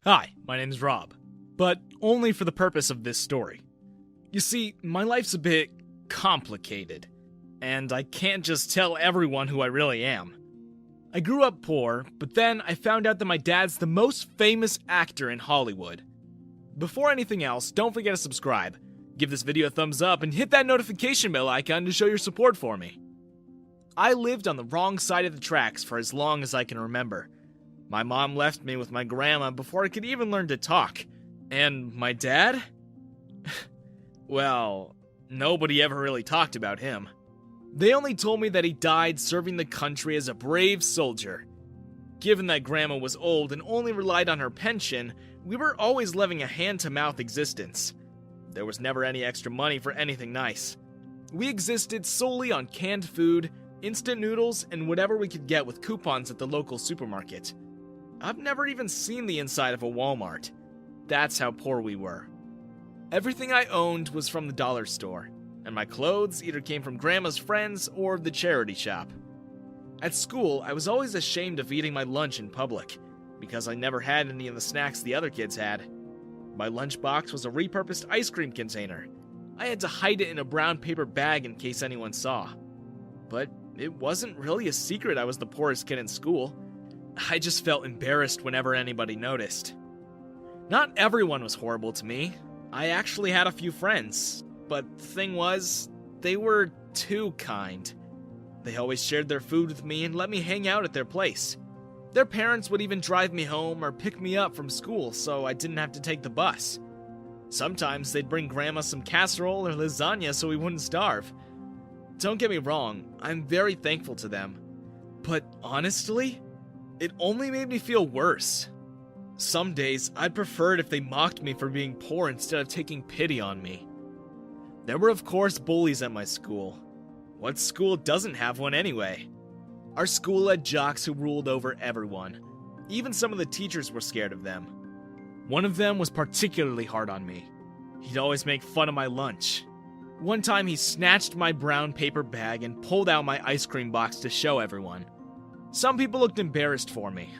Hi, my name's Rob, but only for the purpose of this story. You see, my life's a bit complicated, and I can't just tell everyone who I really am. I grew up poor, but then I found out that my dad's the most famous actor in Hollywood. Before anything else, don't forget to subscribe, give this video a thumbs up, and hit that notification bell icon to show your support for me. I lived on the wrong side of the tracks for as long as I can remember. My mom left me with my grandma before I could even learn to talk. And my dad? Well, nobody ever really talked about him. They only told me that he died serving the country as a brave soldier. Given that grandma was old and only relied on her pension, we were always living a hand-to-mouth existence. There was never any extra money for anything nice. We existed solely on canned food, instant noodles, and whatever we could get with coupons at the local supermarket. I've never even seen the inside of a Walmart. That's how poor we were. Everything I owned was from the dollar store, and my clothes either came from grandma's friends or the charity shop. At school, I was always ashamed of eating my lunch in public, because I never had any of the snacks the other kids had. My lunchbox was a repurposed ice cream container. I had to hide it in a brown paper bag in case anyone saw. But it wasn't really a secret I was the poorest kid in school. I just felt embarrassed whenever anybody noticed. Not everyone was horrible to me. I actually had a few friends, but the thing was, they were too kind. They always shared their food with me and let me hang out at their place. Their parents would even drive me home or pick me up from school so I didn't have to take the bus. Sometimes they'd bring grandma some casserole or lasagna so we wouldn't starve. Don't get me wrong, I'm very thankful to them. But honestly, it only made me feel worse. Some days, I'd prefer it if they mocked me for being poor instead of taking pity on me. There were of course bullies at my school. What school doesn't have one anyway? Our school had jocks who ruled over everyone. Even some of the teachers were scared of them. One of them was particularly hard on me. He'd always make fun of my lunch. One time he snatched my brown paper bag and pulled out my ice cream box to show everyone. Some people looked embarrassed for me.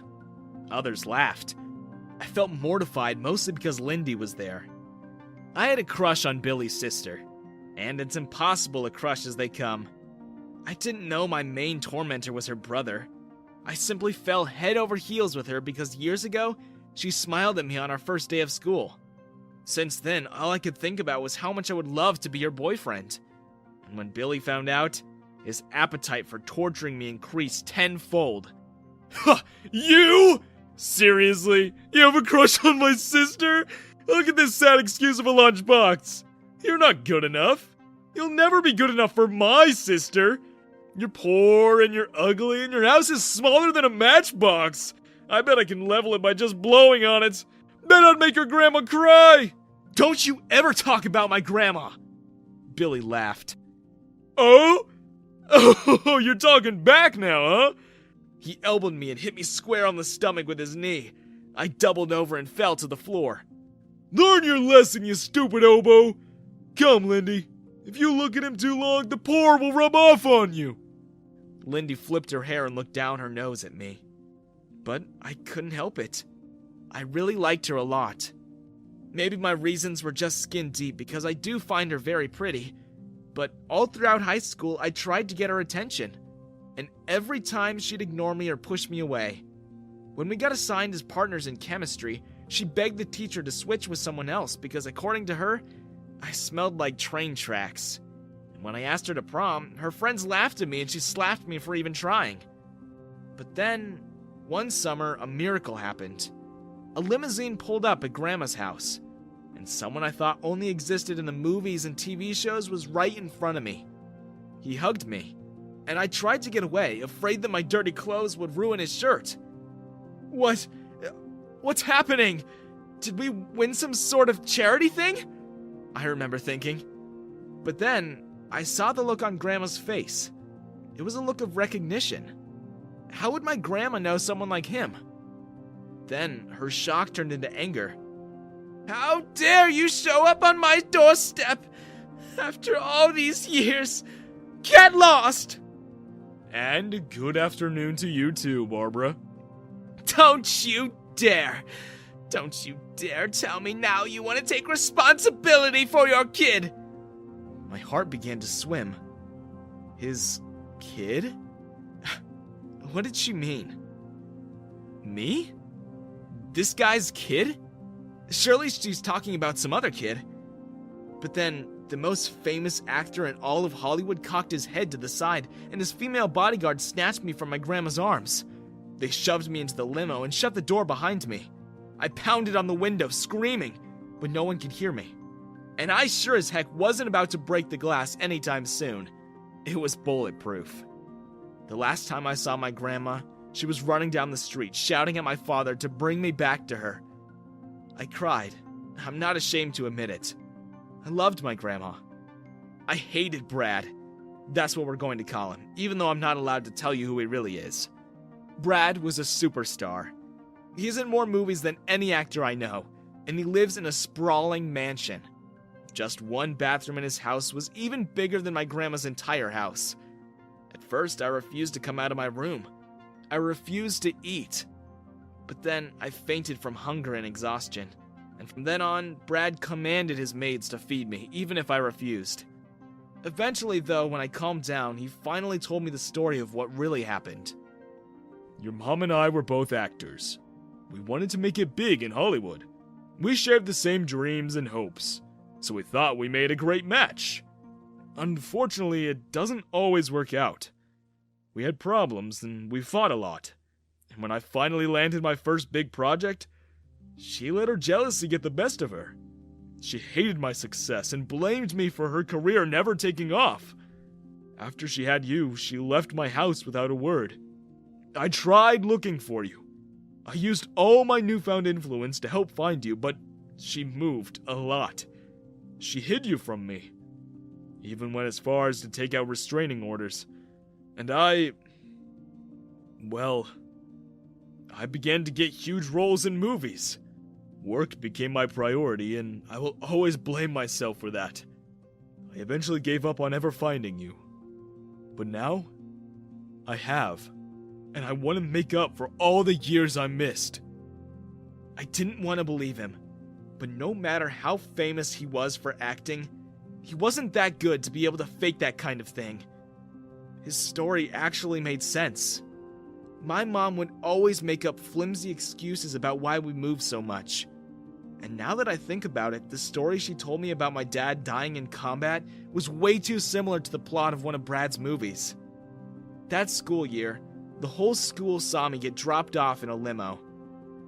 Others laughed. I felt mortified mostly because Lindy was there. I had a crush on Billy's sister, and it's impossible a crush as they come. I didn't know my main tormentor was her brother. I simply fell head over heels with her because years ago, she smiled at me on our first day of school. Since then, all I could think about was how much I would love to be her boyfriend. And when Billy found out, his appetite for torturing me increased tenfold. Ha! You? Seriously? You have a crush on my sister? Look at this sad excuse of a lunchbox. You're not good enough. You'll never be good enough for my sister. You're poor and you're ugly and your house is smaller than a matchbox. I bet I can level it by just blowing on it. Bet I'd make your grandma cry. Don't you ever talk about my grandma. Billy laughed. Oh? Oh, you're talking back now, huh? He elbowed me and hit me square on the stomach with his knee. I doubled over and fell to the floor. Learn your lesson, you stupid oboe. Come, Lindy. If you look at him too long, the poor will rub off on you. Lindy flipped her hair and looked down her nose at me. But I couldn't help it. I really liked her a lot. Maybe my reasons were just skin deep because I do find her very pretty. But all throughout high school, I tried to get her attention. And every time she'd ignore me or push me away. When we got assigned as partners in chemistry, she begged the teacher to switch with someone else because according to her, I smelled like train tracks. And when I asked her to prom, her friends laughed at me and she slapped me for even trying. But then, one summer, a miracle happened. A limousine pulled up at Grandma's house. And someone I thought only existed in the movies and TV shows was right in front of me. He hugged me, and I tried to get away, afraid that my dirty clothes would ruin his shirt. What's happening? Did we win some sort of charity thing? I remember thinking. But then, I saw the look on Grandma's face. It was a look of recognition. How would my grandma know someone like him? Then, her shock turned into anger. How dare you show up on my doorstep after all these years? Get lost! And good afternoon to you too, Barbara. Don't you dare! Don't you dare tell me now you want to take responsibility for your kid! My heart began to swim. His kid? What did she mean? Me? This guy's kid? Surely she's talking about some other kid. But then, the most famous actor in all of Hollywood cocked his head to the side, and his female bodyguard snatched me from my grandma's arms. They shoved me into the limo and shut the door behind me. I pounded on the window, screaming, but no one could hear me. And I sure as heck wasn't about to break the glass anytime soon. It was bulletproof. The last time I saw my grandma, she was running down the street, shouting at my father to bring me back to her. I cried. I'm not ashamed to admit it. I loved my grandma. I hated Brad. That's what we're going to call him, even though I'm not allowed to tell you who he really is. Brad was a superstar. He's in more movies than any actor I know, and he lives in a sprawling mansion. Just one bathroom in his house was even bigger than my grandma's entire house. At first, I refused to come out of my room. I refused to eat. But then, I fainted from hunger and exhaustion. And from then on, Brad commanded his maids to feed me, even if I refused. Eventually, though, when I calmed down, he finally told me the story of what really happened. Your mom and I were both actors. We wanted to make it big in Hollywood. We shared the same dreams and hopes, so we thought we made a great match. Unfortunately, it doesn't always work out. We had problems, and we fought a lot. And when I finally landed my first big project, she let her jealousy get the best of her. She hated my success and blamed me for her career never taking off. After she had you, she left my house without a word. I tried looking for you. I used all my newfound influence to help find you, but she moved a lot. She hid you from me. Even went as far as to take out restraining orders. And I began to get huge roles in movies. Work became my priority, and I will always blame myself for that. I eventually gave up on ever finding you. But now, I have, and I want to make up for all the years I missed. I didn't want to believe him, but no matter how famous he was for acting, he wasn't that good to be able to fake that kind of thing. His story actually made sense. My mom would always make up flimsy excuses about why we moved so much. And now that I think about it, the story she told me about my dad dying in combat was way too similar to the plot of one of Brad's movies. That school year, the whole school saw me get dropped off in a limo.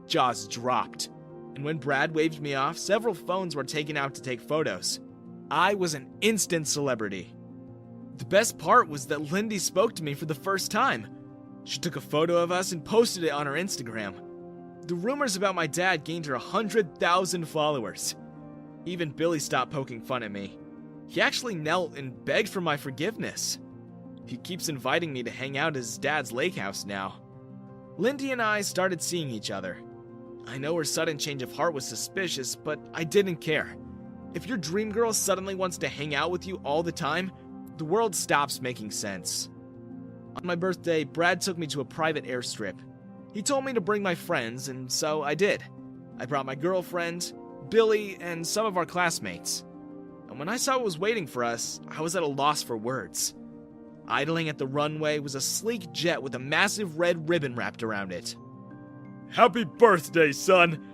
Jaws dropped. And when Brad waved me off, several phones were taken out to take photos. I was an instant celebrity. The best part was that Lindy spoke to me for the first time. She took a photo of us and posted it on her Instagram. The rumors about my dad gained her 100,000 followers. Even Billy stopped poking fun at me. He actually knelt and begged for my forgiveness. He keeps inviting me to hang out at his dad's lake house now. Lindy and I started seeing each other. I know her sudden change of heart was suspicious, but I didn't care. If your dream girl suddenly wants to hang out with you all the time, the world stops making sense. On my birthday, Brad took me to a private airstrip. He told me to bring my friends, and so I did. I brought my girlfriend, Billy, and some of our classmates. And when I saw what was waiting for us, I was at a loss for words. Idling at the runway was a sleek jet with a massive red ribbon wrapped around it. Happy birthday, son!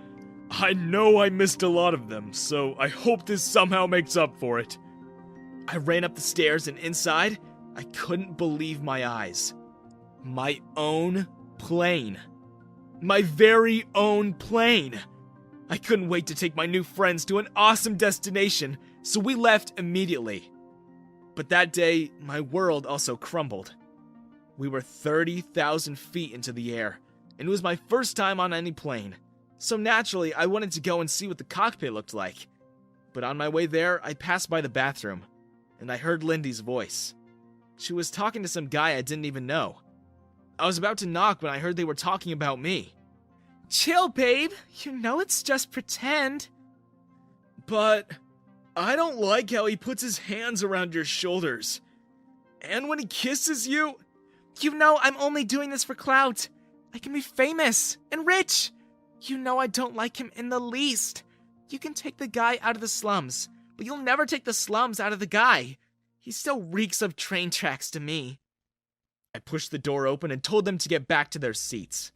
I know I missed a lot of them, so I hope this somehow makes up for it. I ran up the stairs, and inside, I couldn't believe my eyes. My own plane. My very own plane. I couldn't wait to take my new friends to an awesome destination, so we left immediately. But that day, my world also crumbled. We were 30,000 feet into the air, and it was my first time on any plane. So naturally, I wanted to go and see what the cockpit looked like. But on my way there, I passed by the bathroom, and I heard Lindy's voice. She was talking to some guy I didn't even know. I was about to knock when I heard they were talking about me. Chill, babe. You know it's just pretend. But I don't like how he puts his hands around your shoulders. And when he kisses you... You know I'm only doing this for clout. I can be famous and rich. You know I don't like him in the least. You can take the guy out of the slums, but you'll never take the slums out of the guy. He still reeks of train tracks to me. I pushed the door open and told them to get back to their seats.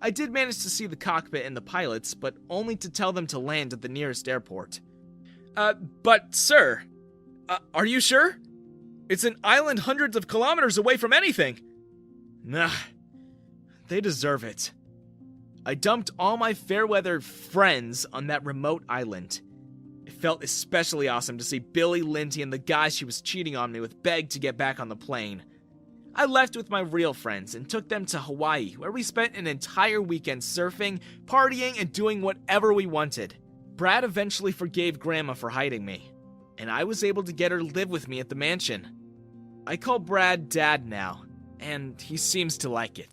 I did manage to see the cockpit and the pilots, but only to tell them to land at the nearest airport. But sir, are you sure? It's an island hundreds of kilometers away from anything. Nah, they deserve it. I dumped all my fair-weather friends on that remote island. It felt especially awesome to see Billy, Lindsay, and the guy she was cheating on me with beg to get back on the plane. I left with my real friends and took them to Hawaii, where we spent an entire weekend surfing, partying, and doing whatever we wanted. Brad eventually forgave Grandma for hiding me, and I was able to get her to live with me at the mansion. I call Brad Dad now, and he seems to like it,